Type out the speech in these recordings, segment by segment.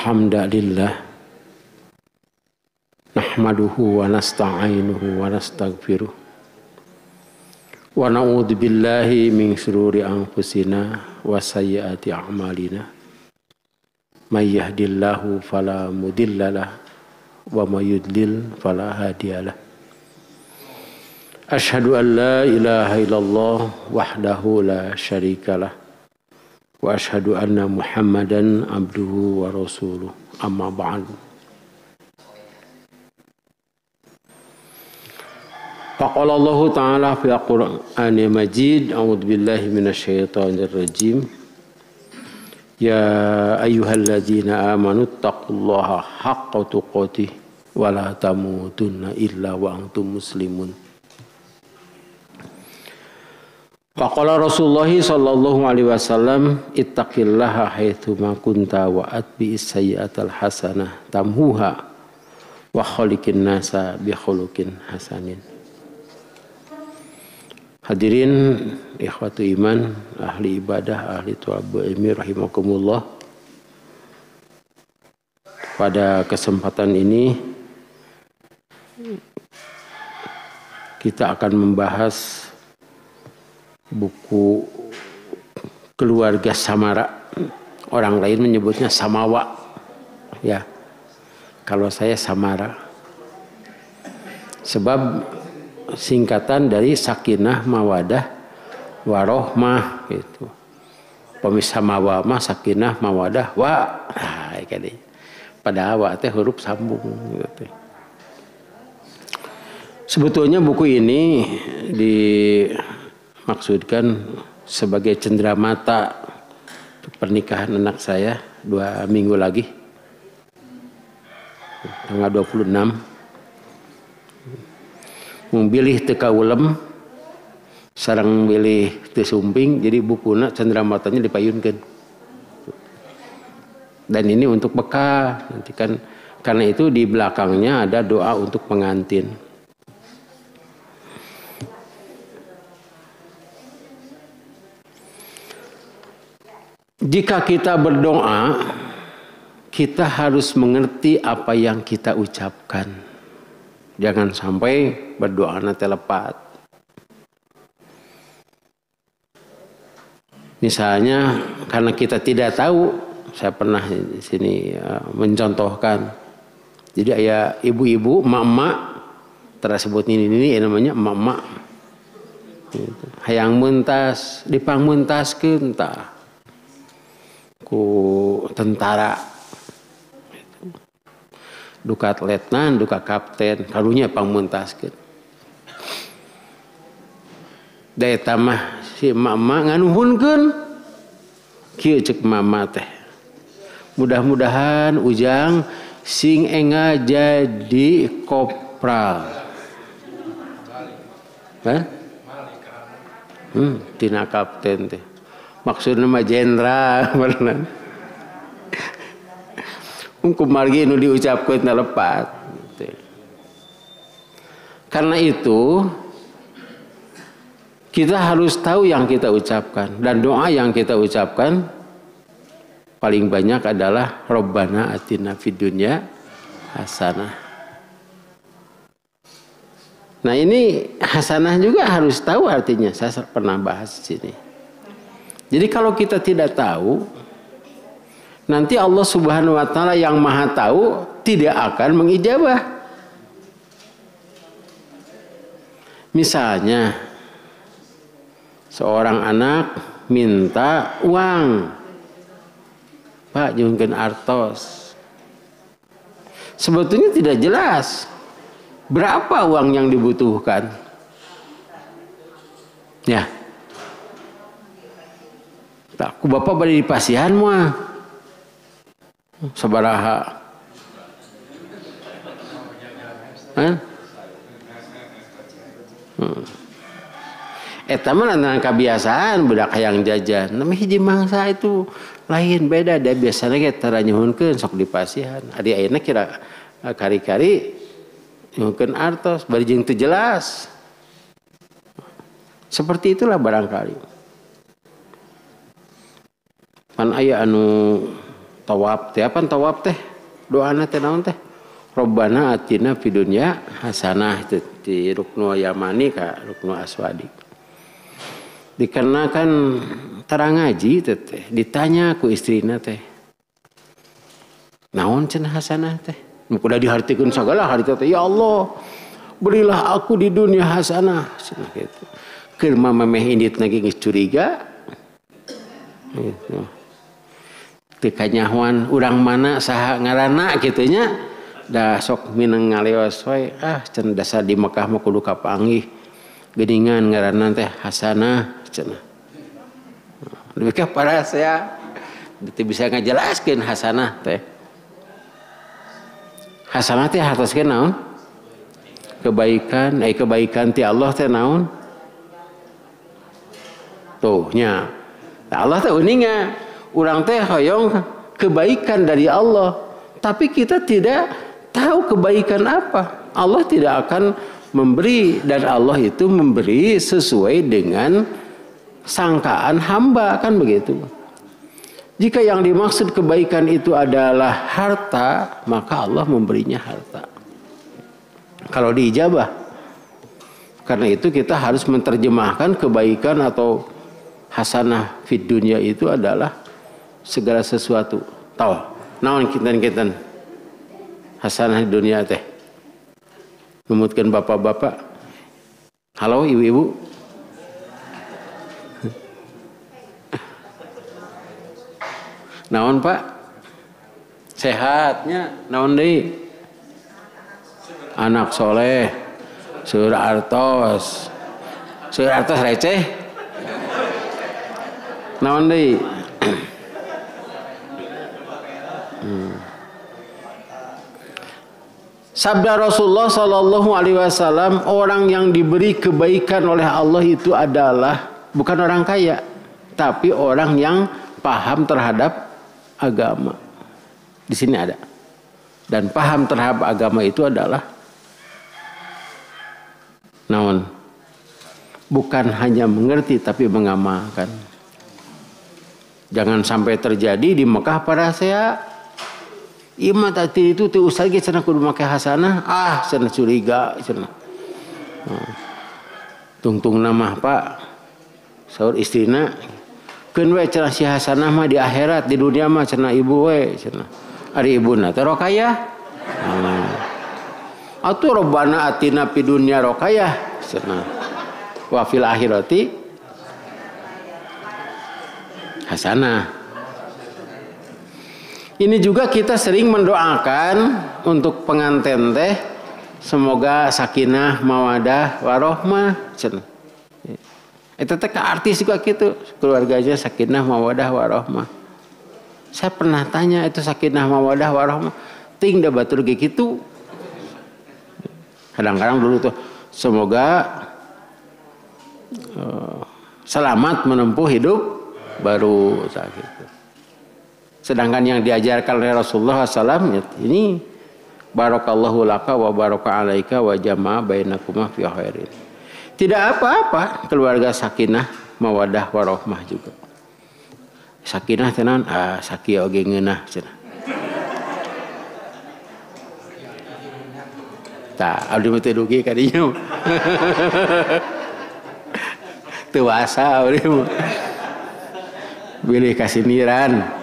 Alhamdulillah nahmaduhu wa nasta'inuhu wa nastaghfiruh wa na'udzu billahi min shururi anfusina wa sayyiati a'malina may yahdihillahu fala mudhillalah wa may yudlil fala hadiyalah. Asyhadu an la ilaha illallah wahdahu la syarikalah wa asyhadu anna Muhammadan abduhu wa rasuluh. Amma ba'd. Faqala Allah Ta'ala fi Al-Qur'anil Majid, a'udzu billahi minasyaitonir rajim. Ya ayyuhalladzina amanu taqullaha haqqa tuqatih wa la tamutunna illa wa antum muslimun. Faqala Rasulullah sallallahu alaihi wasallam ittaqillaha haitsu ma kunta wa atbi'is sayyi'atal hasanah tamhuha wa khaliqin nasa bi khuluqin hasanin. Hadirin ikhwatu iman, ahli ibadah, ahli thalabul ilmi rahimakumullah. Pada kesempatan ini kita akan membahas buku Keluarga Samara. Orang lain menyebutnya Samawa. Ya. Kalau saya Samara. Sebab singkatan dari Sakinah Mawadah Warohmah gitu. Pemisah mawa mah Sakinah Mawadah wa. Nah, kayak pada wa teh huruf sambung gitu. Sebetulnya buku ini dimaksudkan sebagai cenderamata pernikahan anak saya 2 minggu lagi. Tanggal 26. Memilih teka ulem sareng milih teu sumping, jadi bukuna cendramatanya dipayunkeun. Dan ini untuk bekal nanti kan, karena itu di belakangnya ada doa untuk pengantin. Jika kita berdoa, kita harus mengerti apa yang kita ucapkan. Jangan sampai berdoa nanti lepat. Misalnya karena kita tidak tahu, saya pernah di sini mencontohkan. Jadi ya ibu-ibu, emak-emak, tersebut ini namanya emak-emak. Hayang mentas, dipangmentaskeun tah ku tentara. Duka letnan, duka kapten, karunya pangmuntaskeun. Da eta mah si emak-emak nganuhunkeun kieu ceuk mama teh. Mudah-mudahan ujang sing enga jadi kopral. Hah? Tina kapten teh. Maksudna mah jenderal bener. Kumargi nu diucapkeun na lepat. Karena itu kita harus tahu yang kita ucapkan, dan doa yang kita ucapkan paling banyak adalah Rabbana atina fid dunya hasanah. Nah ini hasanah juga harus tahu artinya. Saya pernah bahas di sini. Jadi kalau kita tidak tahu, nanti Allah Subhanahu wa Ta'ala yang Maha Tahu tidak akan mengijabah. Misalnya seorang anak minta uang, Pak nyunkeun artos. Sebetulnya tidak jelas berapa uang yang dibutuhkan. Ya. Tak ku bapak bade di pasihan mah. Sabaraha? Eta mah lantaran kebiasaan budak hayang jajan. Namanya hiji mangsa itu lain beda. Dia biasanya ge tara nyuhunkeun sok di pasihan. Adi ayeuna kira kari-kari nyuhunkeun artos bari jeung teu jelas. Seperti itulah barangkali. Pan aya anu tawab teh apa tawab teh doana teh naon teh Rabbana atina fid dunya hasanah itu di Ruknu Yamani ka Ruknu Aswadi dikarenakan tarang ngaji teh ditanya ku istrina teh naon cenah hasanah teh kudu dihartikeun sagala harita teh ya Allah berilah aku di dunia hasanah cenah kitu keur mameh indit lagi geus curiga gitu teu kanyahoan urang mana saha ngaranna kitu nya da sok mineng ngaleos wae cenah dasar di Mekah mah kudu kapanggih geuningan ngaranna teh hasanah cenah lebih ka para saya teu bisa ngajelaskeun hasanah teh hasanah teh hartoskeun naon kebaikan kebaikan ti Allah teh naon tuh nya Allah teh uninga urang teh hoyong kebaikan dari Allah tapi kita tidak tahu kebaikan apa Allah tidak akan memberi dan Allah itu memberi sesuai dengan sangkaan hamba kan begitu jika yang dimaksud kebaikan itu adalah harta maka Allah memberinya harta kalau diijabah karena itu kita harus menerjemahkan kebaikan atau hasanah fid dunya itu adalah segala sesuatu tahu naon kinten hasanah di dunia teh numutkeun bapak-bapak halo ibu-ibu naon Pak sehatnya naon deui anak soleh seueur artos receh naon deui Sabda Rasulullah Sallallahu Alaihi Wasallam orang yang diberi kebaikan oleh Allah itu adalah bukan orang kaya tapi orang yang paham terhadap agama di sini ada dan paham terhadap agama itu adalah naon bukan hanya mengerti tapi mengamalkan jangan sampai terjadi di Mekah para saya imah tadi itu teu usah ge cenah kudu make hasanah cenah curiga cenah tungtungna mah Pak saur istrina keun we cenah si hasanah mah di akhirat di dunia mah cenah ibu we cenah ari ibuna teh rokayah atuh Rabbana atina fid dunya rokayah cenah wa fil akhirati hasanah. Ini juga kita sering mendoakan untuk pengantin teh semoga sakinah mawadah warohmah cenah. Eta teh ka artis juga gitu, keluarganya sakinah mawadah warohmah. Saya pernah tanya itu sakinah mawadah warohmah, ting da batur ge kitu. Kadang-kadang dulu tuh semoga selamat menempuh hidup baru gitu. Sedangkan yang diajarkan oleh Rasulullah SAW ini barakallahu laka wa baraka alaika wa jama'a bainakuma fi khairin. Tidak apa-apa keluarga sakinah mawadah warohmah juga. Sakinah tenan sakia oge ngeunah cenah. Tah abdi mah teu dugi ka dinya. Teu asa abdi mah. Bilih kasiniran.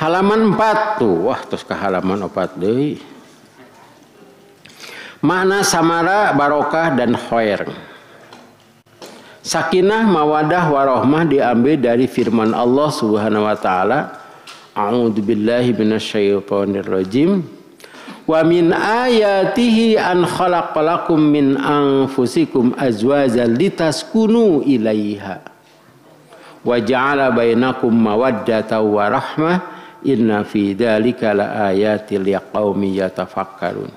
Halaman 4 tuh, wah terus ke halaman 4 deui. Makna samara barokah dan khair. Sakinah mawadah warohmah diambil dari firman Allah Subhanahu wa taala, A'udzubillahi minasyaitonir rajim. Wa min ayatihi an khalaqalakum min anfusikum azwajal litaskunu ilaiha. Wa ja'ala bainakum mawaddatan wa rahmah. Inna fi dzalika laayatil liqaumi yatafakkarun.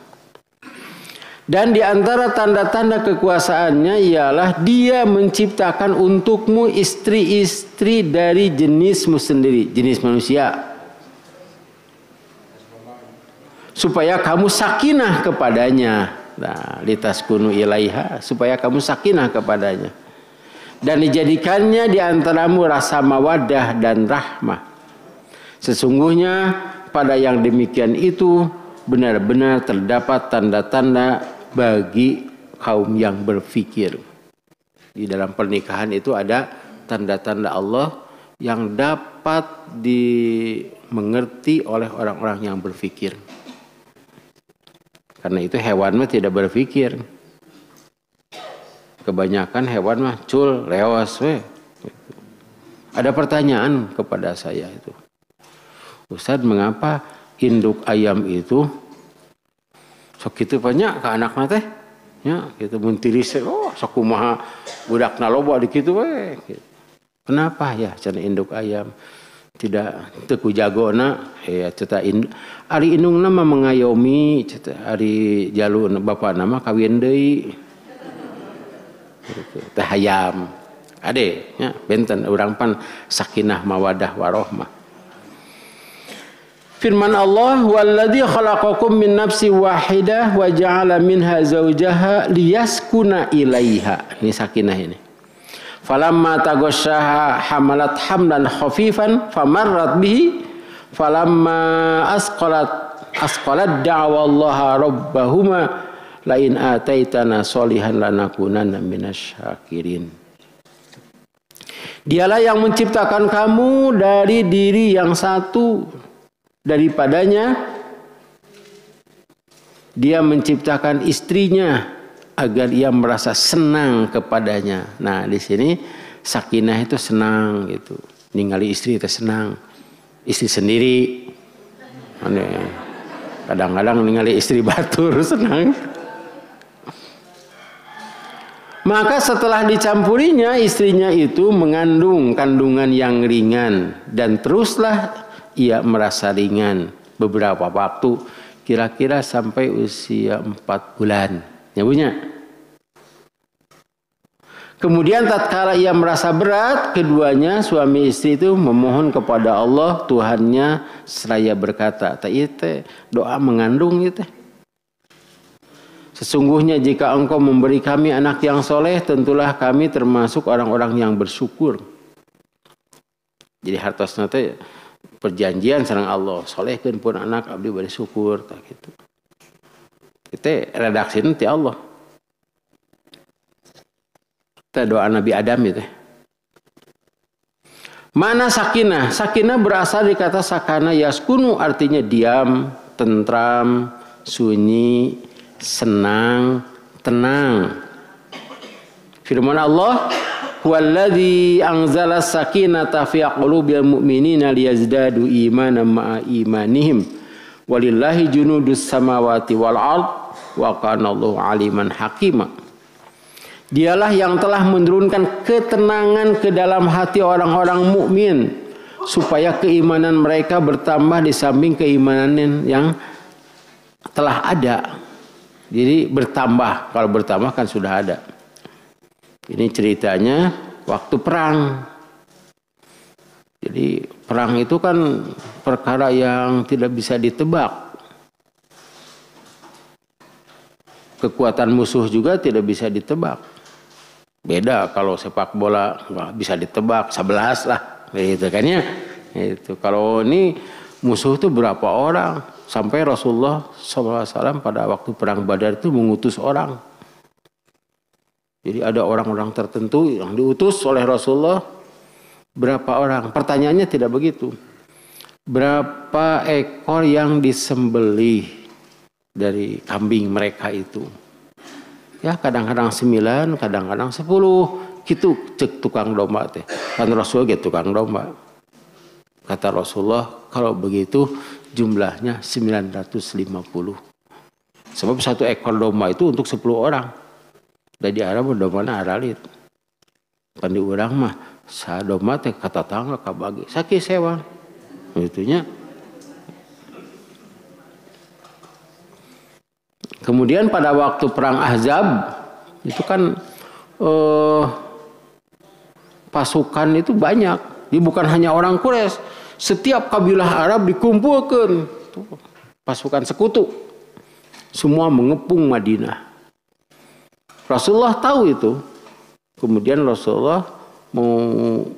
Dan di antara tanda-tanda kekuasaannya ialah dia menciptakan untukmu istri-istri dari jenismu sendiri, jenis manusia. Supaya kamu sakinah kepadanya. Nah, litaskunu ilaiha, supaya kamu sakinah kepadanya. dan dijadikannya di antaramu rasa mawaddah dan rahmah. Sesungguhnya pada yang demikian itu benar-benar terdapat tanda-tanda bagi kaum yang berfikir. Di dalam pernikahan itu ada tanda-tanda Allah yang dapat dimengerti oleh orang-orang yang berfikir. Karena itu hewan mah tidak berfikir. Kebanyakan hewan mah cul, leos we. Ada pertanyaan kepada saya itu. Ustaz, mengapa induk ayam itu sok kitu banyak ke anakna teh? Ya, gitu muntiris, oh sok kumaha budakna loba di kitu we. Kenapa ya cenah induk ayam tidak teu ku jagona ya cetak ari indungna mah mengayomi cetak ari jaluna bapana mah kawin deui. Teh hayam. Ade nya benten urang pan sakinah mawadah warahmah. Firman Allah, "Walladzi khalaqakum min nafsin wahidah wa ja'ala minha zawjaha liyaskuna ilaiha." Ini sakinah ini. Falamma taghasyaha hamalat hamlan khafifan famarrat bihi falamma asqalat da'wa Allah rabbahuma la in ataitana sholihan lanakunanna minasyakirin. Dialah yang menciptakan kamu dari diri yang satu, daripadanya dia menciptakan istrinya agar ia merasa senang kepadanya. Nah, di sini sakinah itu senang gitu. Ningali istri itu senang. Istri sendiri kadang-kadang ningali istri batur senang. Maka setelah dicampurinya, istrinya itu mengandung kandungan yang ringan dan teruslah ia merasa ringan beberapa waktu, kira-kira sampai usia 4 bulan. Ya punya. Kemudian tatkala ia merasa berat, keduanya suami istri itu memohon kepada Allah Tuhannya seraya berkata, "Teh doa mengandung itu. Sesungguhnya jika engkau memberi kami anak yang soleh, tentulah kami termasuk orang-orang yang bersyukur." Jadi hartosna teh perjanjian sareng Allah, solehkeun pun anak abdi bari syukur tak gitu. Itu redaksi nanti Allah. Itu doa Nabi Adam itu. Mana sakinah? Sakinah berasal dari kata sakana yaskunu, artinya diam, tentram, sunyi, senang, tenang. Firman Allah, "Huwallazi anzala sakinata fi qulubil mu'minina liyazdadu imanan ma'a imanihim. Walillahi junudus samawati wal ard wa kana Allahu aliman hakima." Dialah yang telah menurunkan ketenangan ke dalam hati orang-orang mukmin supaya keimanan mereka bertambah di samping keimanan yang telah ada. Jadi bertambah, kalau bertambah kan sudah ada. Ini ceritanya waktu perang. Jadi perang itu kan perkara yang tidak bisa ditebak. Kekuatan musuh juga tidak bisa ditebak. Beda kalau sepak bola nggak bisa ditebak 11 lah, gitu kan ya. Itu kalau ini musuh itu berapa orang, sampai Rasulullah SAW pada waktu perang Badar itu mengutus orang. Jadi ada orang-orang tertentu yang diutus oleh Rasulullah. Berapa orang? Pertanyaannya tidak begitu. Berapa ekor yang disembelih dari kambing mereka itu? Ya kadang-kadang 9, kadang-kadang 10. Gitu cek tukang domba teh. Kan Rasul gitu tukang domba. Kata Rasulullah, kalau begitu jumlahnya 950. Sebab satu ekor domba itu untuk 10 orang. Dari Arab domba aralit. Kan di urang mah sa domba teh kata tangga kabagi. Sakit sewa. Itunya. Kemudian pada waktu perang Ahzab itu kan pasukan itu banyak. Jadi bukan hanya orang Quraisy, setiap kabilah Arab dikumpulkan pasukan sekutu. Semua mengepung Madinah. Rasulullah tahu itu. Kemudian Rasulullah mau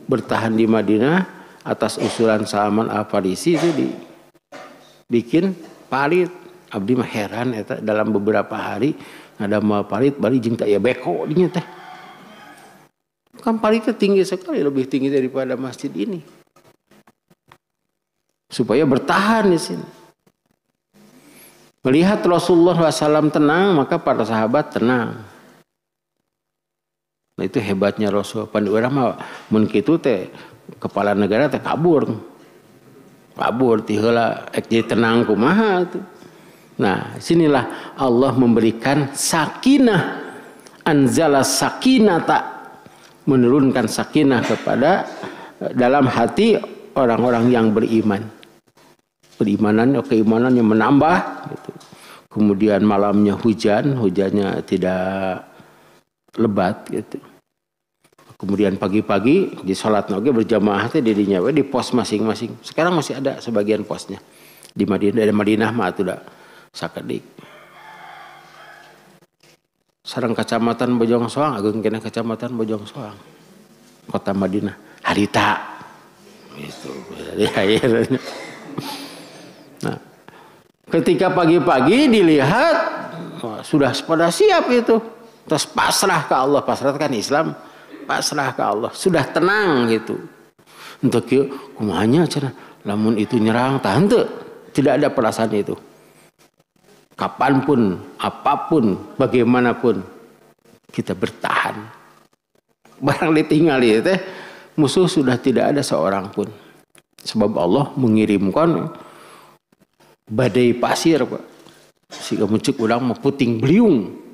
bertahan di Madinah atas usulan Salman Al-Farisi itu dibikin parit. Abdi mah heran eta dalam beberapa hari ada mal parit bari jeung teh aya beko dinya teh. Kan paritnya tinggi sekali, lebih tinggi daripada masjid ini. Supaya bertahan di sini. Melihat Rasulullah SAW tenang, maka para sahabat tenang. Nah itu hebatnya Rasul. Pan urang mah mun kitu teh kepala negara teh kabur ti heula jadi tenang kumaha tuh. Nah, sinilah Allah memberikan sakinah, anzala sakinata, menurunkan sakinah kepada dalam hati orang-orang yang beriman. Keimanannya menambah gitu. Kemudian malamnya hujannya tidak lebat gitu. Kemudian pagi-pagi di sholat noge berjamaah teh didinya di pos masing-masing. Sekarang masih ada sebagian posnya di Madinah. Dari Madinah mah atuh sakedik. Sareng kecamatan Bojong Soang, ageung kena kecamatan Bojong Soang. Kota Madinah, harita. Gitu. Nah, ketika pagi-pagi dilihat sudah pada siap itu. Terus pasrah ke Allah, pasrah kan Islam, pasrah ke Allah, sudah tenang gitu. Untuk kumanya cenah, lamun itu nyerang tahan tuh, tidak ada perasaan itu. Kapanpun, apapun, bagaimanapun kita bertahan. Barang ditinggali teh musuh sudah tidak ada seorang pun. Sebab Allah mengirimkan badai pasir, Pak. Sehingga muncul urang mah puting beliung.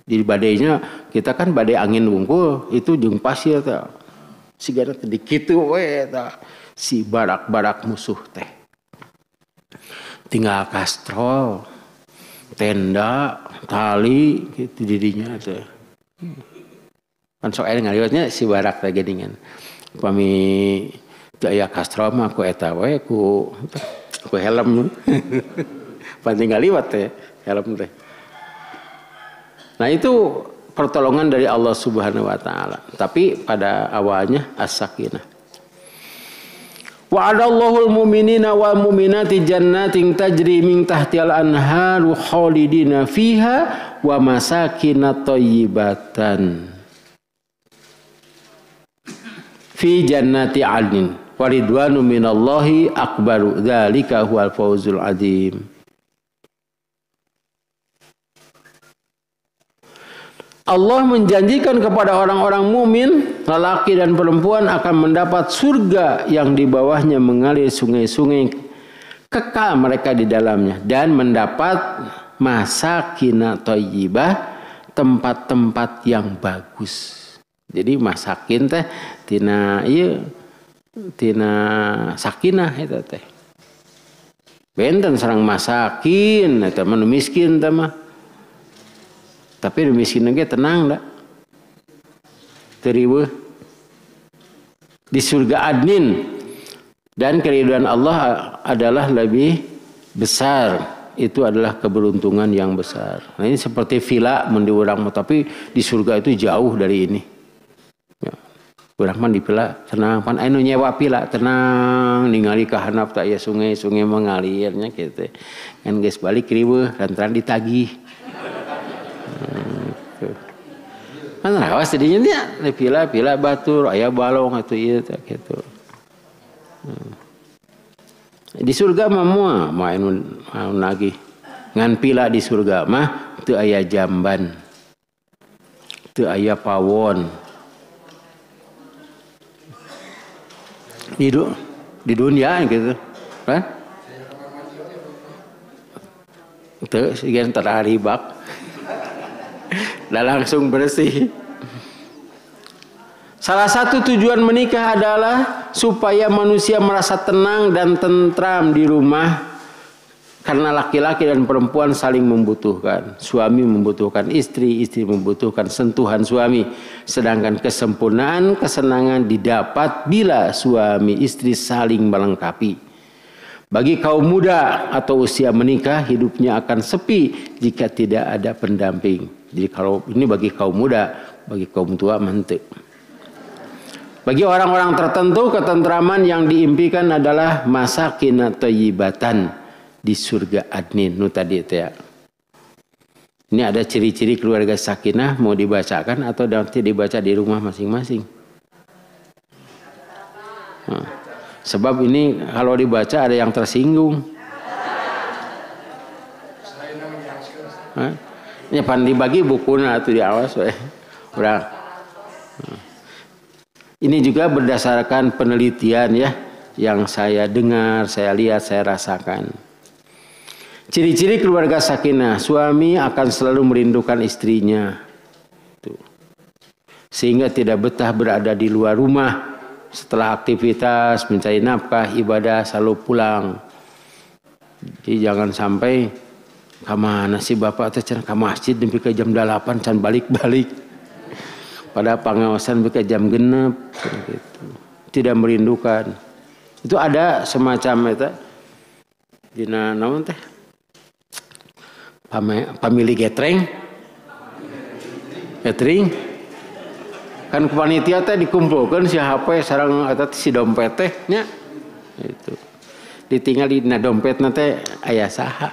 Jadi badainya kita kan badai angin wungkul itu jeung pasir teh. Sigana teh dikitu we tah si barak-barak musuh teh. Tinggal kastrol, tenda, tali gitu didinya teh. Kan sok aya ngaliwatnya si barak teh geuningan. Upami teu aya kastrol mah ku eta we ku helm. Pan tinggal liwat teh helm teh. Nah itu pertolongan dari Allah Subhanahu wa taala. Tapi pada awalnya as-sakinah. Wa'adallahu al-mu'minina wal mu'minati jannatin tajri min tahtial anharu khalidina fiha wa masakin thayyibatan fi jannati 'adnin wa ridwanu minallahi akbaru dzalika huwal fawzul 'adzim. Allah menjanjikan kepada orang-orang mukmin, lelaki dan perempuan akan mendapat surga yang di bawahnya mengalir sungai-sungai, kekal mereka di dalamnya, dan mendapat masakin thayyibah, tempat-tempat yang bagus. Jadi masakin teh tina sakinah eta teh. Benten sareng masakin eta mah miskin teh mah. Tapi miskin ge tenang dah. Teriweuh di surga adnin, dan keridhaan Allah adalah lebih besar. Itu adalah keberuntungan yang besar. Nah ini seperti villa mun di urang mah, tapi di surga itu jauh dari ini. Ya. Urang mah di villa tenang, pan anu nyewa villa tenang ningali ka handap teh aya sungai-sungai mengalirnya kitu. Kan geus balik riweuh lantaran ditagih. Kan rawas jadinya dia pila batur aya balong atuh ieu teh kitu. Di surga mah moal main nagih ngan pila di surga mah teu aya jamban, teu aya pawon. Di dunia gitu kan teu sigan teraribak. Dan langsung bersih. Salah satu tujuan menikah adalah supaya manusia merasa tenang dan tentram di rumah, karena laki-laki dan perempuan saling membutuhkan. Suami membutuhkan istri, istri membutuhkan sentuhan suami. Sedangkan kesempurnaan kesenangan didapat bila suami istri saling melengkapi. Bagi kaum muda atau usia menikah, hidupnya akan sepi jika tidak ada pendamping. Jadi kalau ini bagi kaum muda, Bagi kaum tua mentek. Bagi orang-orang tertentu ketentraman yang diimpikan adalah masakin thayyibatan di surga adnin. Nu tadi itu ya. Ini ada ciri-ciri keluarga sakinah, mau dibacakan atau nanti dibaca di rumah masing-masing. Nah, sebab ini kalau dibaca ada yang tersinggung. Ini pan dibagi bukunya atau diawas udah. Ini juga berdasarkan penelitian ya yang saya dengar, saya lihat, saya rasakan. Ciri-ciri keluarga sakinah, suami akan selalu merindukan istrinya. Sehingga tidak betah berada di luar rumah. Setelah aktivitas, mencari nafkah, ibadah, selalu pulang. Jadi jangan sampai kemana sih bapak teh ke masjid sampai ke jam 8 can balik-balik. Pada pengawasan sampai ke jam genep gitu. Tidak merindukan. Itu ada semacam itu dina naon teh? Family gathering. Kan panitia teh dikumpulkan si HP sareng eta si dompet teh nya. Itu. Ditinggal di dompetna teh aya saha.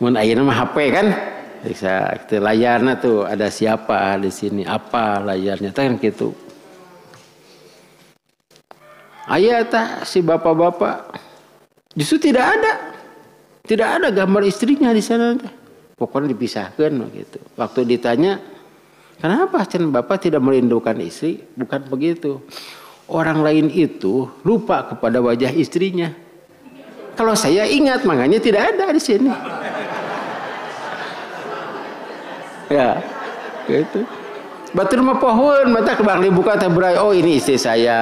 Mun ayeuna mah HP kan? Bisa itu layarnya tuh ada siapa di sini, apa layarnya kan gitu. Aya tah si bapak-bapak justru tidak ada gambar istrinya di sana. Pokoknya dipisahkan gitu. Waktu ditanya, kenapa Cen bapak tidak merindukan istri? Bukan begitu. Orang lain itu lupa kepada wajah istrinya. Kalau saya ingat, makanya tidak ada di sini. Ya, gitu. Batur mah pohon, mata kebang dibuka teh berai, oh ini istri saya,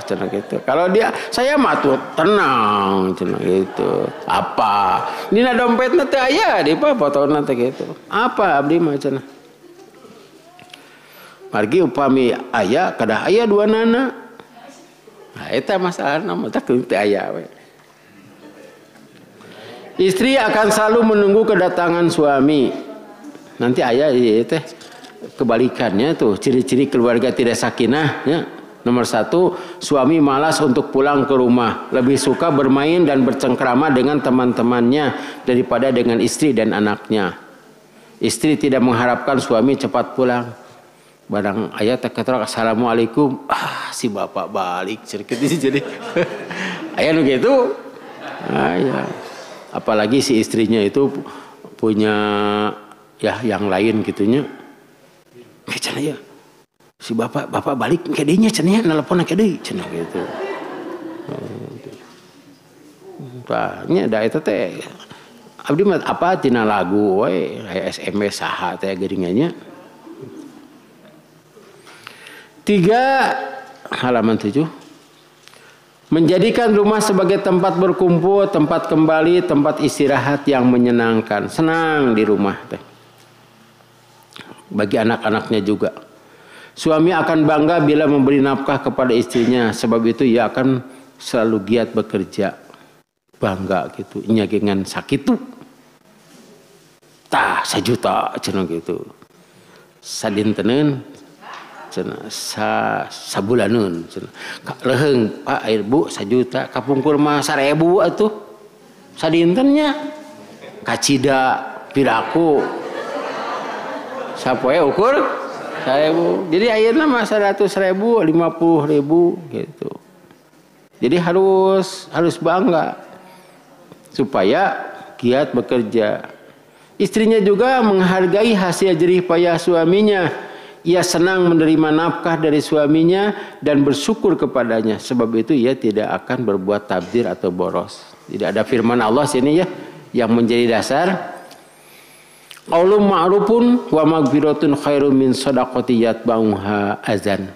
cenah gitu. Kalau dia, saya mah tuh tenang, cenah gitu. Apa? Dina dompetna teh aya di fotona teh gitu. Apa abdi mah cenah? Margi upami aya, kadah aya dua nana. Nah, eta masalahna mah teh teu aya we. Istri akan selalu menunggu kedatangan suami. Nanti ayah teh kebalikannya tuh ciri-ciri keluarga tidak sakinah ya. Nomor 1, suami malas untuk pulang ke rumah, lebih suka bermain dan bercengkrama dengan teman-temannya daripada dengan istri dan anaknya. Istri tidak mengharapkan suami cepat pulang. Barang ayah teh kata assalamualaikum, si bapak balik cerket jadi ayah nu gitu. Ayah. Apalagi si istrinya itu punya ya yang lain gitunya. Cenah ya. Si bapak balik ke dinya cenah nelpon ke deui cenah gitu. Tanya da eta teh abdi mah apa tina lagu we SMS saha teh geuningannya. 3 halaman 7. Menjadikan rumah sebagai tempat berkumpul, tempat kembali, tempat istirahat yang menyenangkan. Senang di rumah teh. Bagi anak-anaknya juga. Suami akan bangga bila memberi nafkah kepada istrinya. Sebab itu ia akan selalu giat bekerja. Bangga gitu. Nyagengan sakitu. Tah 1 juta cenah gitu. Sadinteneun cenah sabulaneun cenah. Leheung Pak Bu 1 juta, kapungkur mah 1000 atuh. Sadintennya. Kacida piraku. Sapoe ukur 1000. Jadi ayeuna mah 100.000, 50.000 gitu. Jadi harus bangga supaya giat bekerja. Istrinya juga menghargai hasil jerih payah suaminya. Ia senang menerima nafkah dari suaminya dan bersyukur kepadanya. Sebab itu ia tidak akan berbuat tabdzir atau boros. Tidak ada firman Allah sini ya yang menjadi dasar. Qaulun ma'rufun wa maghfiratun khairum min shadaqati yatba'uha azan.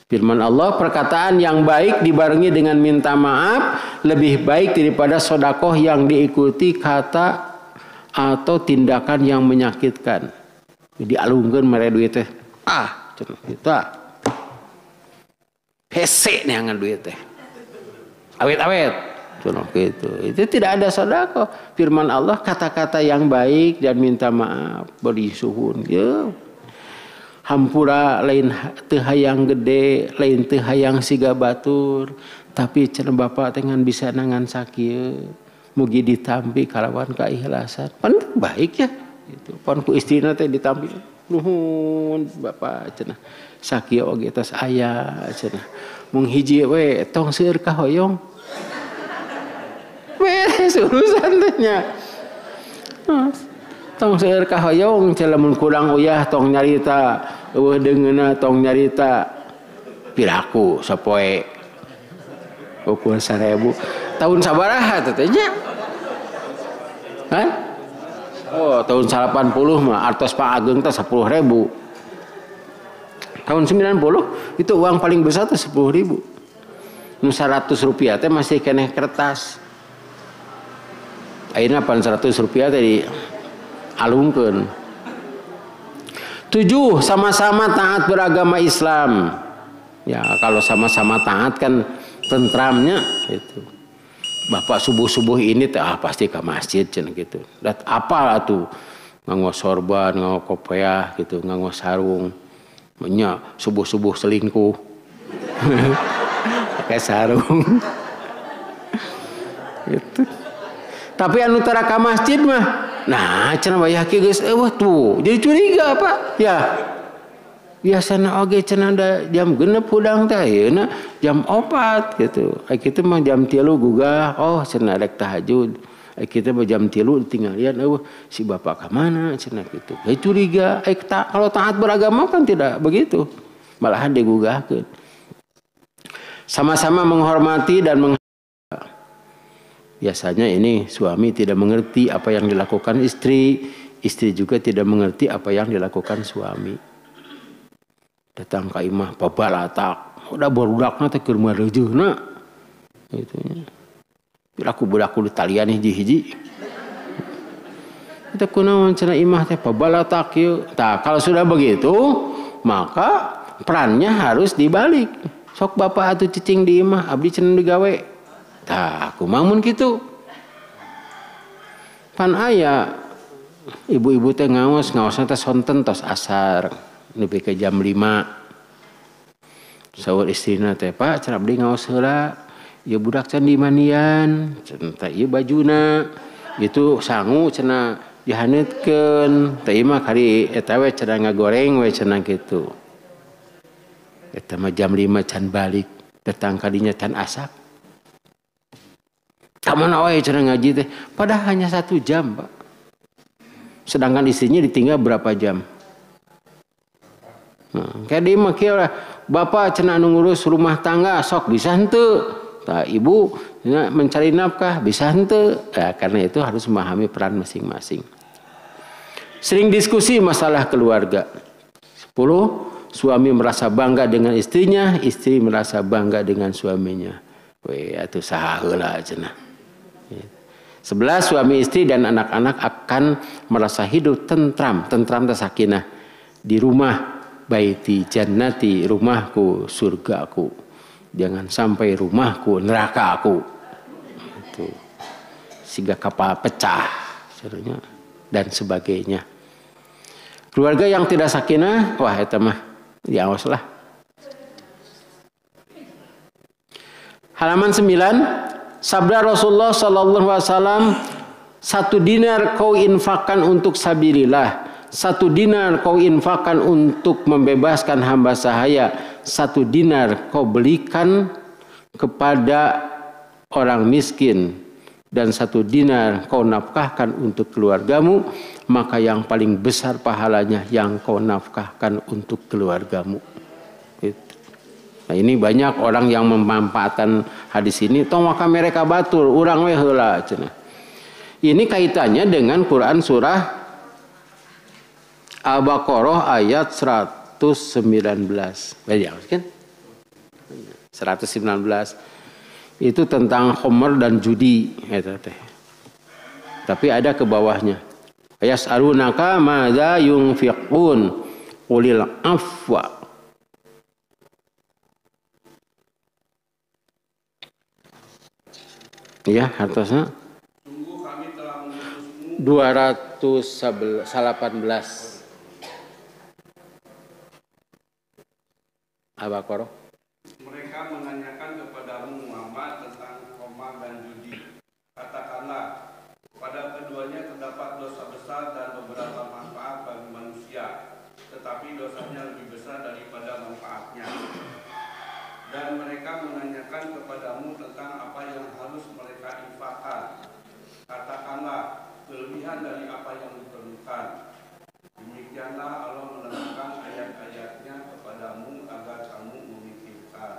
Firman Allah, perkataan yang baik dibarengi dengan minta maaf lebih baik daripada sedekah yang diikuti kata atau tindakan yang menyakitkan. Dialungkeun mere duit teh. Cenah kita. Hese neangan duit teh. Awet-awet. Gitu. Itu tidak ada sedekah. Firman Allah kata-kata yang baik dan minta maaf, beri suhun. Ya. hampura lain teu hayang gede, lain teu hayang siga batur, tapi cenah Bapak dengan bisa nangan sakieu mugi ditampi kalawan kaikhlasan. Pan baik ya gitu. Pan ku istrina teh ditampi nuhun Bapak cenah. Sakieu oge tos aya cenah. Mung hiji we tong seueur ka hoyong. Beres urusan teh nya. Tong seueur ka hoyong lamun kurang uyah tong nyarita eueuh deungeuna tong nyarita piraku sapoe ukur 1000 tahun sabaraha teh nya kan oh tahun 80 mah artos Pak Ageng teh 10.000 tahun 90 itu uang paling besar teh 10.000 nu 100 rupiah teh masih keneh kertas ayeuna pan 100 rupiah teh di alungkeun. 7. Sama-sama taat beragama Islam. Ya kalau sama-sama taat kan tentramnya itu. Bapak subuh-subuh ini teh pasti ke masjid cenah gitu. Dan apa atuh nganggo sorban, nganggo kopiah gitu, nganggo sarung. Nya subuh-subuh selingkuh. Pakai sarung. Gitu. Tapi anu tara ka masjid mah nah cenah bayah kieu geus eueuh tuh jadi curiga Pak ya biasana oge cenah da jam 6 hudang teh ayeuna jam 4 gitu ai kitu mah jam 3 gugah oh cenah rek tahajud ai kitu mah jam 3 tingalian eueuh si bapak ka mana cenah kitu ai curiga ai kalau taat beragama kan tidak begitu malahan digugahkeun sama-sama menghormati dan biasanya ini suami tidak mengerti apa yang dilakukan istri, istri juga tidak mengerti apa yang dilakukan suami. Datang ka imah babalatak, udah barudakna teh keur mareujeuna. Gitu nya. Budak-budak di talian hiji-hiji. Kita kunaon cenah imah teh babalatak ieu. Tah kalau sudah begitu, maka perannya harus dibalik. Sok bapak atuh cicing di imah, abdi cenah digawe. Tah, kumaha mun kitu? Pan aya ibu-ibu teh ngaosna teh sonten tos asar nepi ke jam 5. Saur istrina teh, "Pak, cenah abdi ngaos heula. Ieu budak can di mandian, cenah teh ieu bajuna. Itu sangu cenah dihaneutkeun. Teh ieu mah kari eta we cenah ngagoreng we cenah kitu." Eta mah jam 5 can balik, datang ka dinya can asak. Kamana wae cenah ngaji teh, padahal hanya 1 jam, Pak. Sedangkan istrinya ditinggal berapa jam? Nah, kayak di mah kieu bapak cenah anu ngurus rumah tangga sok bisa henteu. Tah ibu mencari nafkah bisa henteu. Ya, karena itu harus memahami peran masing-masing. Sering diskusi masalah keluarga. 10. Suami merasa bangga dengan istrinya, istri merasa bangga dengan suaminya. Weh atuh saha heula cenah. 11. Suami istri dan anak-anak akan merasa hidup tentram teh sakinah di rumah baiti jannati, rumahku surgaku, jangan sampai rumahku nerakaku. Itu siga kapal pecah dan sebagainya. Keluarga yang tidak sakinah, wah eta mah diawaslah. Halaman 9. Sabda Rasulullah sallallahu alaihi wasallam, 1 dinar kau infakkan untuk sabilillah, 1 dinar kau infakkan untuk membebaskan hamba sahaya, 1 dinar kau belikan kepada orang miskin, dan 1 dinar kau nafkahkan untuk keluargamu, maka yang paling besar pahalanya yang kau nafkahkan untuk keluargamu. Nah, ini banyak orang yang memanfaatkan hadis ini. Tong maka mereka batur, urang we heula cenah. Ini kaitannya dengan Quran surah Al-Baqarah ayat 119. Banyak kan? 119. Itu tentang khamr dan judi eta teh. Tapi ada ke bawahnya. Yas'alunaka madza yunfiqun qulil afwa. Ya, hartosna 218. Al-Baqarah. Mereka menanyakan kepadamu Muhammad tentang khamar dan judi. Katakanlah, pada keduanya terdapat dosa besar dan beberapa manfaat bagi manusia, tetapi dosanya lebih besar daripada manfaatnya. Dan mereka menanyakan kepadamu tentang apa yang harus mereka infakkan. Katakanlah, kelebihan dari apa yang diperlukan. Demikianlah Allah menerangkan ayat-ayatnya kepadamu agar kamu memikirkan.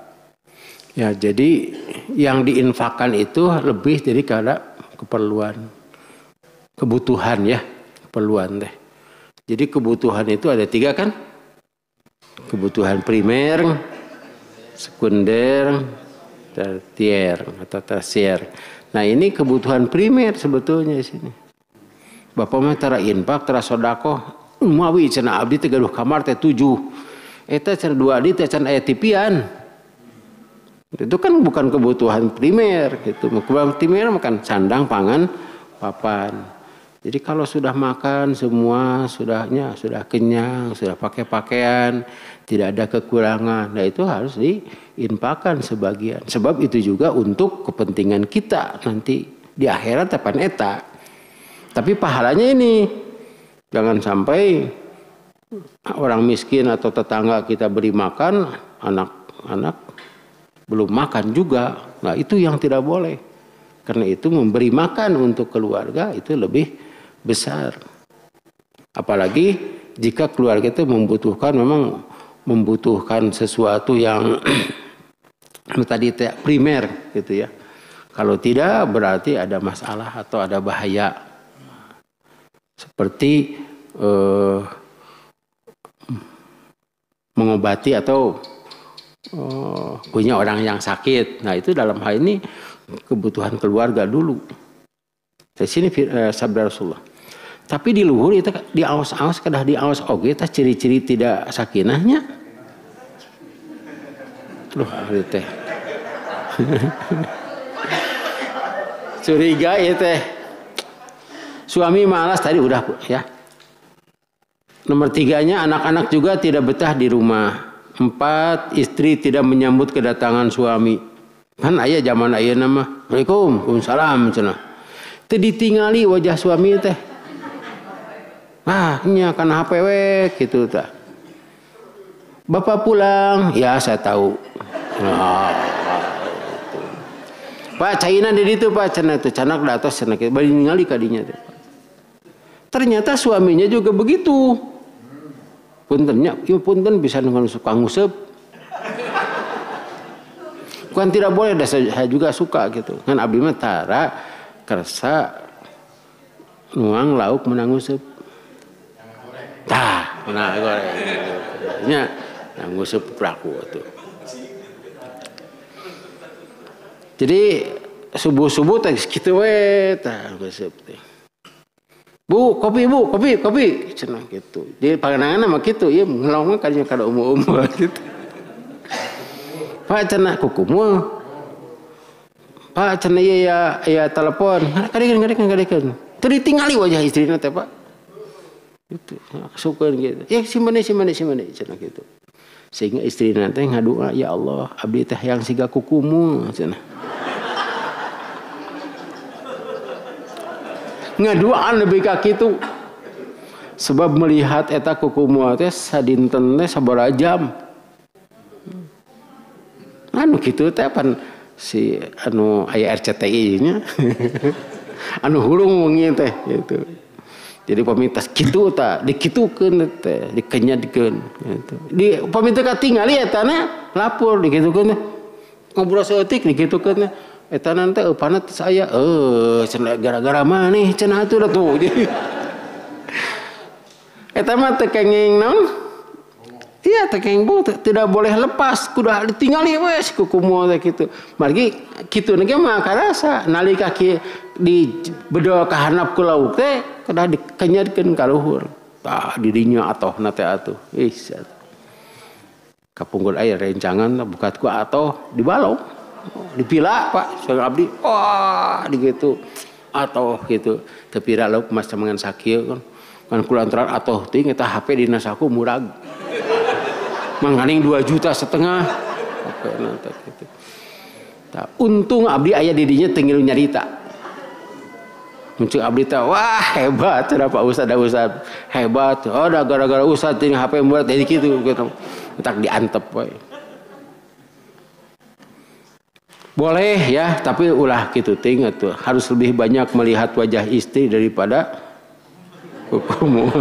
Ya, jadi yang diinfakkan itu lebih dari kada keperluan, kebutuhan ya, keperluan deh. Jadi kebutuhan itu ada 3 kan? Kebutuhan primer, sekunder, tertier atau tersier. Nah ini kebutuhan primer sebetulnya di sini. Bapak mah tara infak, tara sodako, umawi cenah abdi teh gaduh kamar teh 7. Eta cenah 2 abdi teh cenah aya tipian. Itu kan bukan kebutuhan primer gitu. Kebutuhan primer makan sandang, pangan, papan. Jadi kalau sudah makan semua sudah kenyang, sudah pakai pakaian, tidak ada kekurangan, nah itu harus diinfakkan sebagian. Sebab itu juga untuk kepentingan kita nanti di akhirat tepan eta. Tapi pahalanya ini jangan sampai orang miskin atau tetangga kita beri makan, anak-anak belum makan juga. Nah itu yang tidak boleh. Karena itu memberi makan untuk keluarga itu lebih besar. Apalagi jika keluarga itu memang membutuhkan sesuatu yang tadi primer gitu ya. Kalau tidak berarti ada masalah atau ada bahaya. Seperti mengobati atau punya orang yang sakit. Nah itu dalam hal ini kebutuhan keluarga dulu. Di sini sabda Rasulullah. Tapi di luhur itu di aos-aos kedah di aos oge tah ciri-ciri tidak sakinahnya. Loh ari teh. Curiga ya teh. Suami malas tadi udah ya. Nomor 3-nya anak-anak juga tidak betah di rumah. 4, istri tidak menyambut kedatangan suami. Kan aya zaman ayeuna mah. Waalaikumsalam, waalaikumsalam cenah. Teu ditingali wajah suami teh. Nya kana HP we gitu tah. Bapak pulang, ya saya tahu. Nah, gitu. Pak caina di ditu Pak cenah teh canak da atos cenah bari ningali ka dinya teh. Ternyata suaminya juga begitu. Puntennya, ieu punten bisa dengan suka nguseup. Bukan tidak boleh, saya juga suka gitu. Kan abdi mah tara kersa nuang lauk menang nguseup. Tah, nah goreng. Nya nguseup praku atuh. Jadi subuh-subuh teh kitu we tah nguseup teh. Bu, kopi cenah gitu. Di panganangan mah kitu, ieu ngelong kadinya kada umum-umum gitu. Pak cenah kukumu. Pak cenah ya telepon. Kadikeun. Teu ditingali wajah istrina teh, Pak. Gitu. Sukeun gitu. Ya simane cenah gitu. Sehingga istrina teh ngadua, ya Allah, abdi teh yang siga kukumu cenah. Ngaduaan lebih ka kitu. Sebab melihat eta kukumu teh sadinten teh sabaraha jam. Anu kitu teh pan si anu aya RCTI nya. Anu hulung wengi teh gitu. Jadi pamintas kitu tah dikitukeun teh dikenyadkeun gitu. Di paminta katingali eta na lapor dikitukeun ngobrol saeutik dikitukeun teh. Eta nanti upana saya cenah gara-gara maneh cenah atuh da tuh. Eta mah teu kenging naon? Iya teu kenging tidak boleh lepas kudu ditingali we si kukumu teh kitu. Margi kitu ge mah karasa nalika di bedol ka handap ku lauk teh kedah dikenyadkeun ka luhur. Tah di dinya atohna teh atuh. Kapunggul aya rencangan bukat ku atoh dibalong. Dipila Pak seorang abdi wah digitu atau gitu tepira lauk mas camangan sakieu kan kulantaran atoh teuing eta HP dina saku murag Mangganing 2,5 juta. Gitu. Nah, untung abdi aya di dinya teu ngilu nyarita. Muncul abdi teh wah hebat cenah Pak Ustad hebat. Oh da gara-gara Ustad ting HP buat jadi kitu gitu. Tak diantep we. Boleh ya, tapi ulah kitu ting atuh. Harus lebih banyak melihat wajah istri daripada hukum.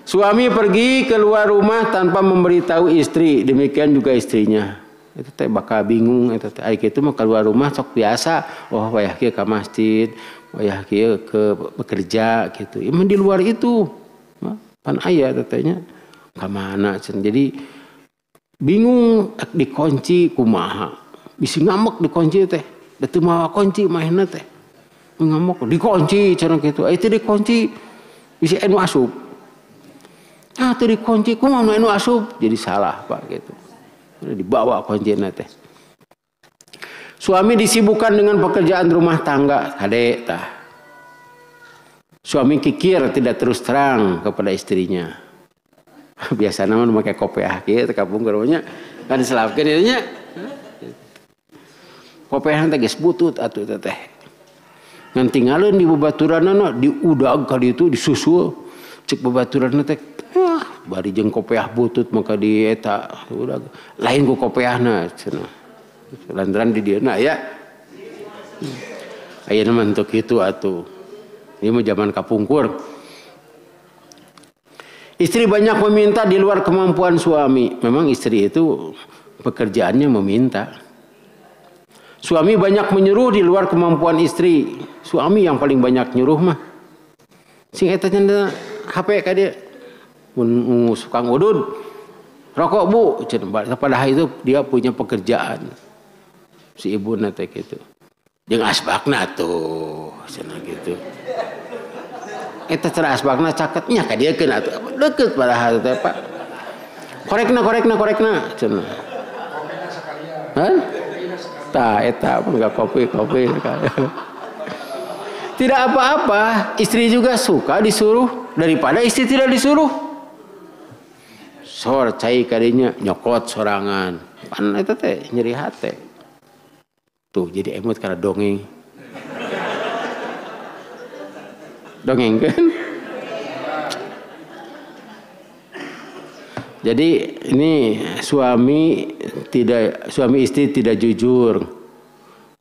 Suami pergi keluar rumah tanpa memberitahu istri, demikian juga istrinya. Itu teh bakal bingung eta teh. Ari kitu mah keluar rumah sok biasa. Oh wayah kieu ka masjid, wayah kieu ke bekerja gitu. Emang di luar itu pan aya tetenya ka mana cenah. Jadi bingung dikunci kumaha. Bisi ngamek dikunci teh. Da teu mawa kunci mahna teh. Ngamuk dikunci cenah kitu. Itu dikunci bisi anu asup. Ah tadi kunci kumaha anu asup jadi salah Pak gitu. Dibawa kuncina teh. Suami disibukkan dengan pekerjaan rumah tangga kade tah. Suami kikir tidak terus terang kepada istrinya. Biasana mah make kopiah kieu teh kapungkur nya kan diselapkeun ieu nya. Kopiah teh geus butut atuh teh. Ngan tinggalin di babaturanna diudag ka ditu disusul cek babaturanna teh bari jeung kopiah butut maka di eta udah lain ku kopiahna cenah. Lantaran di dieuna aya ayeuna mah teu kitu atuh. Ieu mah zaman kapungkur. Istri banyak meminta di luar kemampuan suami. Memang istri itu pekerjaannya meminta. Suami banyak menyuruh di luar kemampuan istri. Suami yang paling banyak nyuruh mah. Sing eta cenah HP ka dia. Mun Kang Udud rokok Bu, padahal itu dia punya pekerjaan. Si ibu nate gitu. Jeung asbakna tuh, cenah gitu. Eta cara asbakna caketnya ka dieukeun atuh. Deukeut padahal teh Pak. Korekna cenah. Hah? Tah eta enggak kopi. Tidak apa-apa, istri juga suka disuruh daripada istri tidak disuruh. Sor cai kadinya nyokot sorangan. Pan eta teh nyeri hate. Tuh jadi emot karena dongeng. Dongeng kan? Jadi ini suami istri tidak jujur.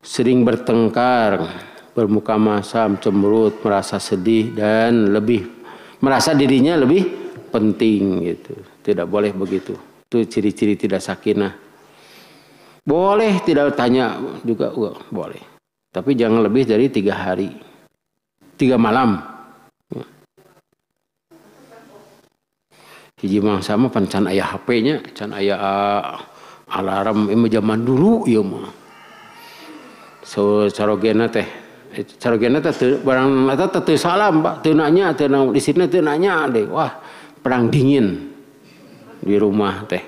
Sering bertengkar, bermuka masam, cemberut, merasa sedih dan merasa dirinya lebih penting gitu. Tidak boleh begitu. Itu ciri-ciri tidak sakinah. Boleh tidak tanya juga boleh. Tapi jangan lebih dari 3 hari. 3 malam. Hiji mangsa mah pan can aya HP-nya, can aya alarm zaman dulu ieu mah. So carogena teh barang eta teu salam Pak, teu nanya, teu di sini teu nanya deh. Wah, perang dingin di rumah teh.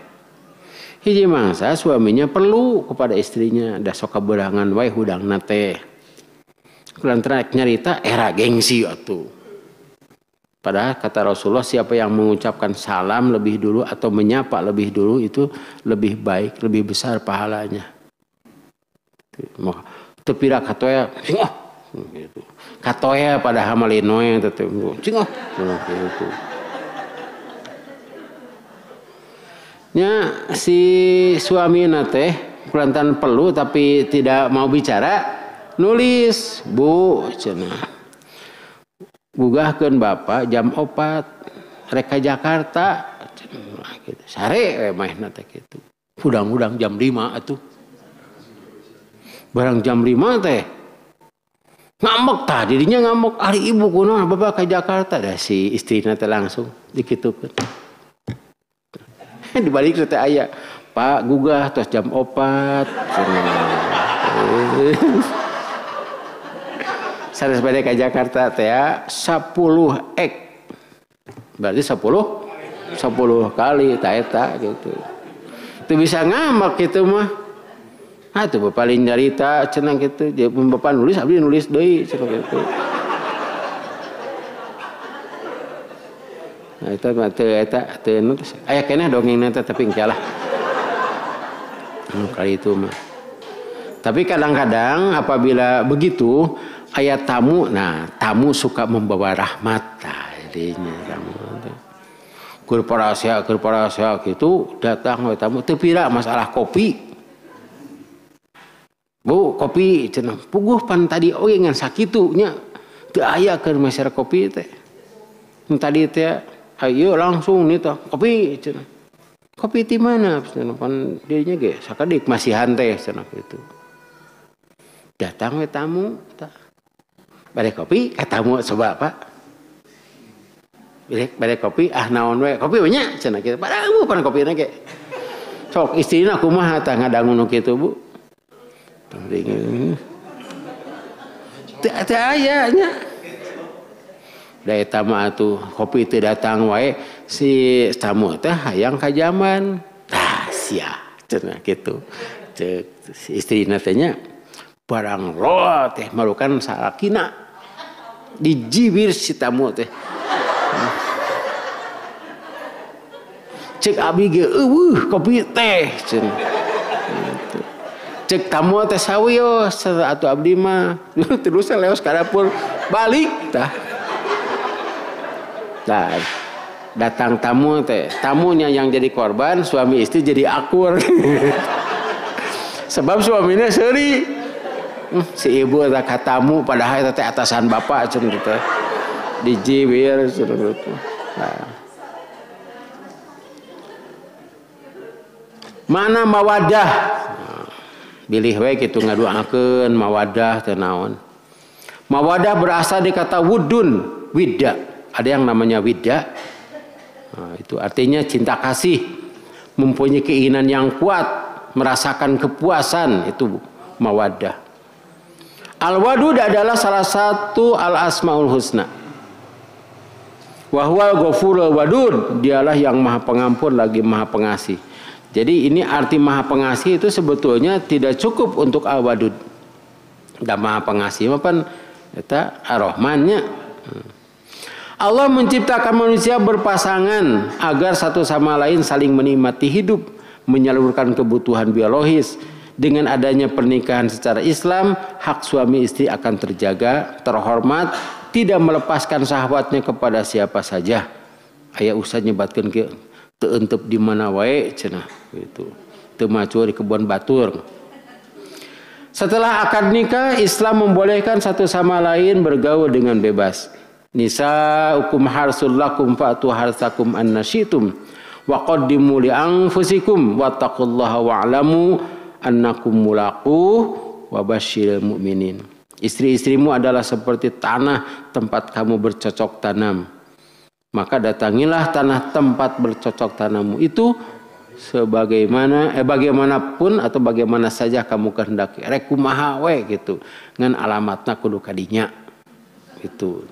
Hiji mangsa suaminya perlu kepada istrinya, da sok kaberangan wae hudangna teh. Kulantaran nyarita era gengsi atuh. Padahal kata Rasulullah siapa yang mengucapkan salam lebih dulu atau menyapa lebih dulu itu lebih baik, lebih besar pahalanya. Teu pira katoya cingah gitu. Katoya pada hamalinoe teh cingah gitu. Nya si suami teh kulantaran perlu tapi tidak mau bicara, nulis Bu cenah. Gugahkeun Bapak jam 4 rek ka Jakarta cenah gitu. Sare maehna teh kitu. Udang-udang jam 5 atuh. Barang jam 5 teh ngambek tah dirinya ngambek ari ibu kunaon Bapak ka Jakarta dah si istrina teh langsung dikitukeun. Dibalik teh aya Pak gugah tos jam 4 sanes bade ka Jakarta teh 10 ek berarti 10 kali ta eta gitu. Teu bisa ngambek kitu mah. Atuh Bapak lain nyarita cenah kitu, mun Bapak nulis abdi nulis deui cenah kitu. Nah, itu aya keneh dongengna tapi engke lah. Kali itu mah. Tapi kadang-kadang apabila begitu aya tamu, nah tamu suka membawa rahmat. Nah, jadinya tamu. Keur parasia gitu datang we tamu teu pira masalah kopi. Bu, kopi cenah. Puguh pan tadi oge ngan sakitu nya. Teu aya keur masalah kopi teh. Tadi teh ayo langsung nih teh kopi cenah. Kopi di mana? Cenah pan dirinya ge sakadik masihan teh cenah kitu. Datang we tamu tah. Bade kopi ka tamu coba Pak. Bade kopi naon we? Kopi we nya cenah kitu. Padahal pan kopina ge. Sok istrina kumaha tah ngadangu nu kitu Bu? Teu aya nya. Da eta mah atuh kopi teu datang wae si tamu teh hayang ka jaman. Tah sia cenah kitu. Ceuk si istrina teh nya barang roh teh marukan salakina dijibir si tamu teh. Cek abi ge eueuh kopi teh cenah. Cek tamu teh sawios atuh abdi mah terus leos ka dapur balik tah. Nah, datang tamu teh, tamunya yang jadi korban, suami istri jadi akur. Sebab suaminya seuri. Si ibu ada katamu padahal teh atasan bapak cenah gitu. Dijibir cenah gitu. Nah. Mana mawadah? Bilih we kitu ngaduakeun mawadah teh naon. Mawadah berasal dari kata wudun, widda. Ada yang namanya widda. Nah, itu artinya cinta kasih, mempunyai keinginan yang kuat, merasakan kepuasan, itu mawaddah. Al-wadud adalah salah satu al-asmaul husna. Wa huwal ghafurul wadud, dialah yang maha pengampun lagi maha pengasih. Jadi ini arti maha pengasih itu sebetulnya tidak cukup untuk al-wadud. Da maha pengasih mah pan eta ar-rahmannya. Allah menciptakan manusia berpasangan agar satu sama lain saling menikmati hidup, menyalurkan kebutuhan biologis. Dengan adanya pernikahan secara Islam, hak suami istri akan terjaga, terhormat, tidak melepaskan syahwatnya kepada siapa saja. Aya usah nyebatkeun ke teu entep di mana wae cenah gitu. Teu macur di kebun batur. Setelah akad nikah, Islam membolehkan satu sama lain bergaul dengan bebas. Nisa'ukum harsul lakum fa'tu harsakum annasyitum wa qaddimu li anfusikum wattaqullaha wa'lamu annakum mulaquh wa basyiril mu'minin. Istri-istrimu adalah seperti tanah tempat kamu bercocok tanam. Maka datangilah tanah tempat bercocok tanammu itu bagaimanapun atau bagaimana saja kamu kehendaki. Rek kumaha we gitu. Ngan alamatna kudu kadinya. Gitu.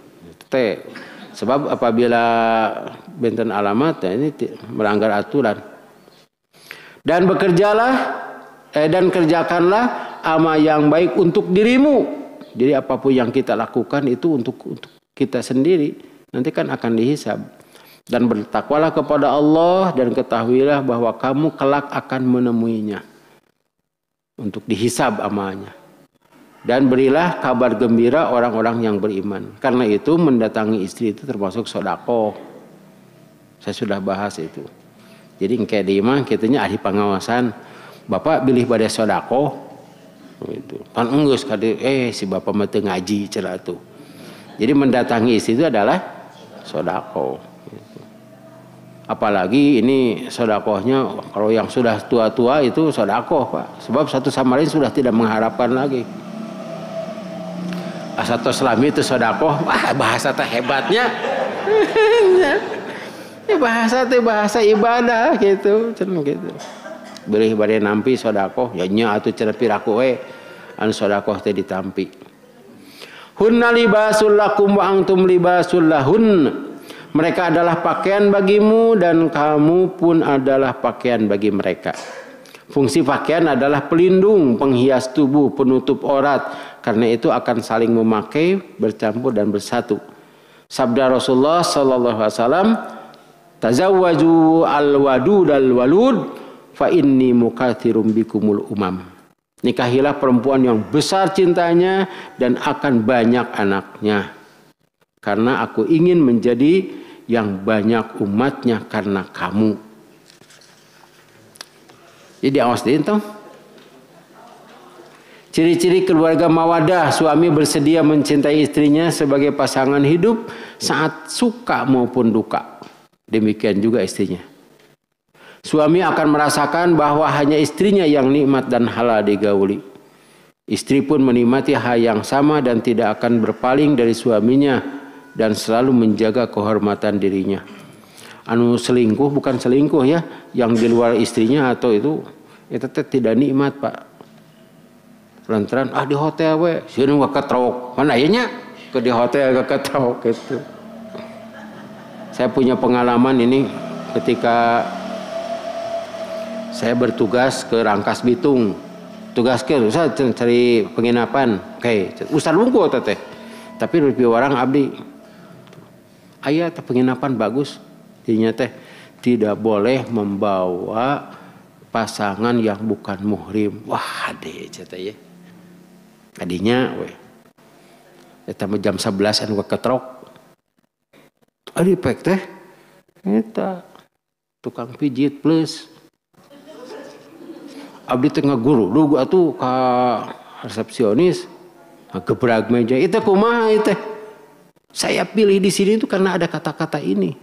Sebab apabila benten alamat ya ini melanggar aturan. Dan dan kerjakanlah amal yang baik untuk dirimu. Jadi apapun yang kita lakukan itu untuk kita sendiri. Nanti kan akan dihisab. Dan bertakwalah kepada Allah dan ketahuilah bahwa kamu kelak akan menemuinya. Untuk dihisab amalnya. Dan berilah kabar gembira orang-orang yang beriman. Karena itu mendatangi istri itu termasuk sedekah. Saya sudah bahas itu. Jadi engke di imah kitanya ahli pengawasan. Bapak bilih bade sedekah. Gitu. Pan enggeus kade si bapak mah teu ngaji cenah atuh. Jadi mendatangi istri itu adalah sedekah. Gitu. Apalagi ini sedekahnya kalau yang sudah tua-tua itu sedekah, Pak. Sebab satu sama lain sudah tidak mengharapkan lagi. Asal Islami itu sedekah, wah bahasa teh hebatnya. Bahasa teh bahasa ibadah gitu, cenah gitu. Beureum bade nampi sedekah, ya nya atuh cenah piraku we anu sedekah teh ditampi. Hunna libasul lakum wa antum libasul lahun. Mereka adalah pakaian bagimu dan kamu pun adalah pakaian bagi mereka. Fungsi pakaian adalah pelindung, penghias tubuh, penutup aurat. Karena itu akan saling memakai, bercampur dan bersatu. Sabda Rasulullah sallallahu alaihi wasallam, Tazawwaju al-wadud al-walud fa inni mukatsirum bikumul umam. Nikahilah perempuan yang besar cintanya dan akan banyak anaknya. Karena aku ingin menjadi yang banyak umatnya karena kamu. Jadi awas deh entong. Ciri-ciri keluarga mawadah, suami bersedia mencintai istrinya sebagai pasangan hidup saat suka maupun duka. Demikian juga istrinya. Suami akan merasakan bahwa hanya istrinya yang nikmat dan halal digauli. Istri pun menikmati hal yang sama dan tidak akan berpaling dari suaminya dan selalu menjaga kehormatan dirinya. Anu selingkuh bukan selingkuh ya, yang di luar istrinya atau itu tidak nikmat Pak. Lantaran di hotel we, sieun gak ketrok. Mana ieu nya? Ke di hotel gak ketrok gitu. Saya punya pengalaman ini ketika saya bertugas ke Rangkas Bitung. Tugas ke saya cari penginapan. Oke, Ustaz Lungku teh. Tapi lebih orang abdi. Aya teh penginapan bagus. Dinya teh tidak boleh membawa pasangan yang bukan muhrim. Wah, ade cenah ya. Kadinya we. Eta jam 11 anu ketrok. Adi pek teh eta tukang pijit plus abdi teh ngaguru dugu atuh ka resepsionis ngegebrag meja itu kumaha itu. Saya pilih di sini itu karena ada kata-kata ini.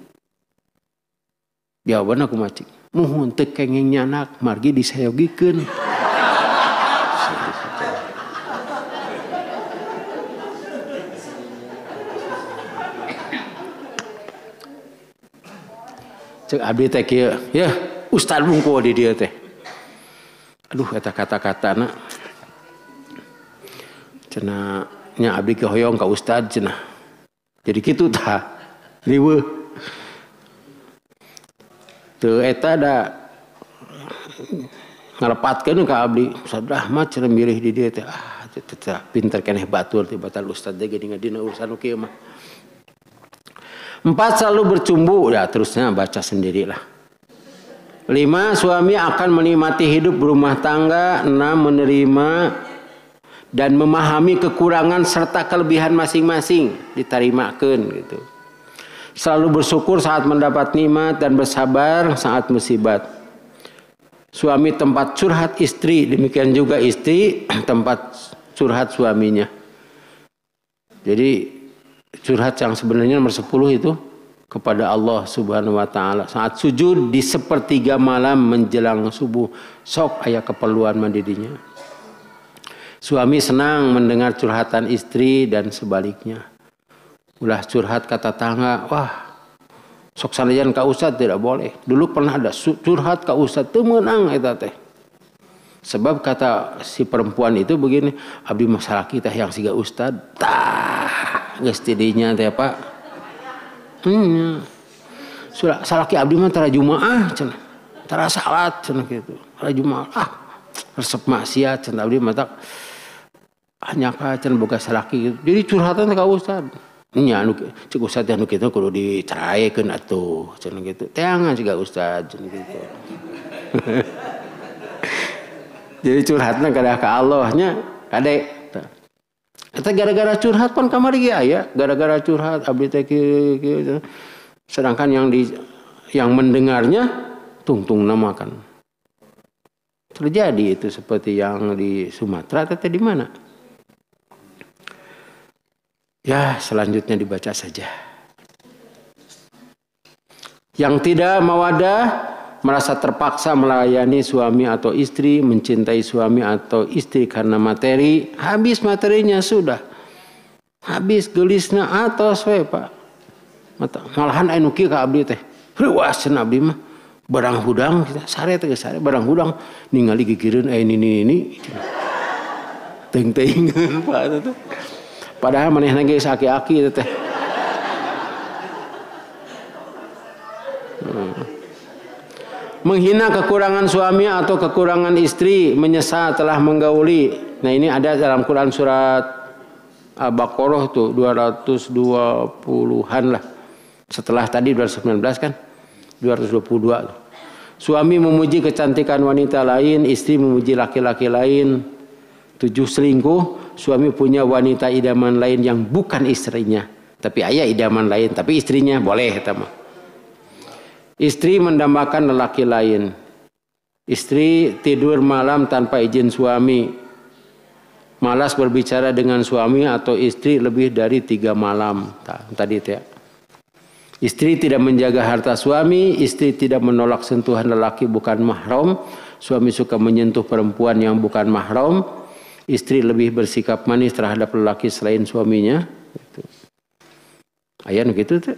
Jawaban aku macik muhun teu kenging nyanak margi disayogikeun. Cek abdi teh kieu, ya Ustaz Bungku di dia teh. Aduh eta kata-katana. Cenah nya abdi ke hoyong ka Ustaz cenah. Jadi kitu tah. Riweuh. Teu eta da ngalepatkeun ka abdi. Ustaz Rahmat cenah milih di dia teh. Pinter keneh batur ti batal Ustaz teh geuning dina urusan kieu mah. 4 selalu bercumbu, ya terusnya baca sendirilah. 5 suami akan menikmati hidup berumah tangga. 6 menerima dan memahami kekurangan serta kelebihan masing-masing ditarimakeun gitu. Selalu bersyukur saat mendapat nikmat dan bersabar saat musibat. Suami tempat curhat istri, demikian juga istri tempat curhat suaminya. Jadi curhat yang sebenarnya nomor 10 itu kepada Allah Subhanahu wa taala saat sujud di sepertiga malam menjelang subuh, sok aya keperluan mandidinya. Suami senang mendengar curhatan istri dan sebaliknya. Ulah curhat kata tetangga, wah sok sanajan ka ustad tidak boleh. Dulu pernah ada curhat ka ustad teu meunang eta teh. Sebab kata si perempuan itu begini, abdi masalah kita yang siga ustad geus tidinya teh Pak. Salaki abdi mah tara jumaah cenah. Tara salat cenah kitu. Tara jumaah resep maksiat cenah abdi mah tak hanya ka cenah boga salaki gitu. Jadi curhatan ka ustad. Nya anu cek ustad anu kitu kudu dicaraekeun atuh cenah kitu. Teangan siga ustad cenah kitu. Jadi curhatna kada ka Allah nya kade. Eta gara-gara curhat pun kamari ge aya, gara-gara curhat abdi teh kieu. Sedangkan yang mendengarnya tungtung namakan. Terjadi itu seperti yang di Sumatera atau di mana? Ya, selanjutnya dibaca saja. Yang tidak mawadah merasa terpaksa melayani suami atau istri, mencintai suami atau istri karena materi, habis materinya sudah. Habis gelisna atos we Pak. Malahan anu kieu ka abdi teh. Reuas cenah abdi mah barang hudang kita sare teh sare barang hudang ningali gigireun ini. Teuing-teuingeun Pak eta. Padahal manehna ge aki-aki teh. Menghina kekurangan suami atau kekurangan istri, menyesal telah menggauli. Nah ini ada dalam Quran surat Al-Baqarah tuh 220-an lah. Setelah tadi 219 kan. 222. Suami memuji kecantikan wanita lain, istri memuji laki-laki lain. 7 selingkuh, suami punya wanita idaman lain yang bukan istrinya. Tapi ayah idaman lain, tapi istrinya boleh. Istri mendambakan lelaki lain. Istri tidur malam tanpa izin suami. Malas berbicara dengan suami atau istri lebih dari 3 malam. Tadi itu ya. Istri tidak menjaga harta suami, istri tidak menolak sentuhan lelaki bukan mahram, suami suka menyentuh perempuan yang bukan mahram, istri lebih bersikap manis terhadap lelaki selain suaminya. Ayat begitu tuh.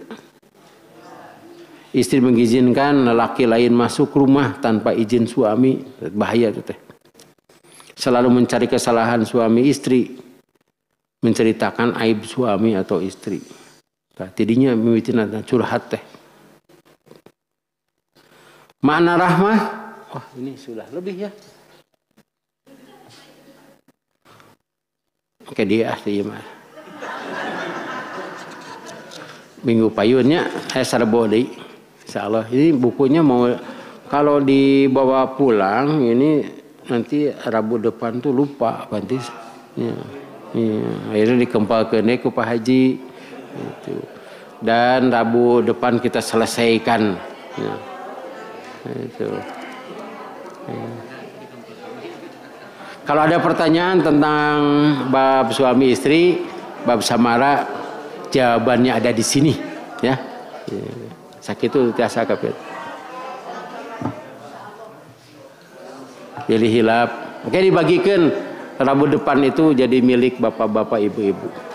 Istri mengizinkan lelaki lain masuk rumah tanpa izin suami, bahaya tuh teh. Selalu mencari kesalahan suami istri, menceritakan aib suami atau istri. Tidinya mimitina curhat teh. Makna rahmah, wah ini sudah lebih ya. Oke dia ahli mah. Minggu payunnya sarbo deui. Insyaallah ini bukunya mau kalau dibawa pulang ini nanti Rabu depan tuh lupa Bantis. Ya. Ya. Akhirnya dikempalkeun ku Pak Haji. Itu. Dan Rabu depan kita selesaikan. Ya. Itu. Ya. Kalau ada pertanyaan tentang bab suami istri, bab samara, jawabannya ada di sini. Ya. Sakitu tiasa kapit. Pilih hilap. Oke dibagikan Rabu depan itu jadi milik bapak-bapak ibu-ibu.